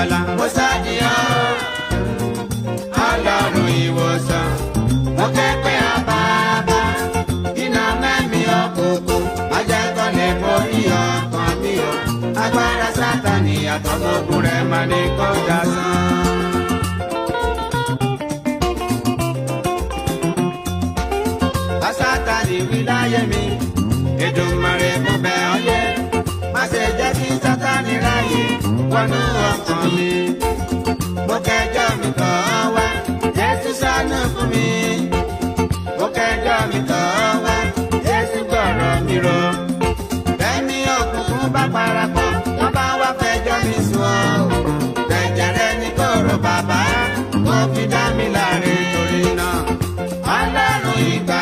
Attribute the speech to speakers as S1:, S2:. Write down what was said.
S1: ìgbàlà.
S2: Mo ṣàdìyàn Ọlọ́run ìwòsàn. Mo kẹ́pẹ́ àbábá iná mẹ́mí òkùnkùn. Ajẹ́kọ̀ lè borí ọkàn mi o. Agbára Sátánì àtọmọ́gun rẹ̀ máa ní kọjá sán. Sátánì wí láyé mi, Èdùmàrè mo bẹ̀ ọ́ yé. Má ṣe jẹ́ kí Sátánì ráyè wọnú ọkàn mi. Mo kẹjọ́ mi tọ̀ ọ́ wá, Jésù ṣàánú fún mi. Mo kẹjọ́ mi tọ̀ ọ́ wá, Jésù gbọ́rọ̀ mi rò. Bẹ́ẹ̀ni òkùnkùn bá parapọ̀, wọ́n bá wá fẹjọ́ mi sùn ọ́. Ẹ̀jẹ̀ rẹ ní kóró bàbá, wọ́n fi dá mi láre torí náà. Ọlọ́run ìgbà.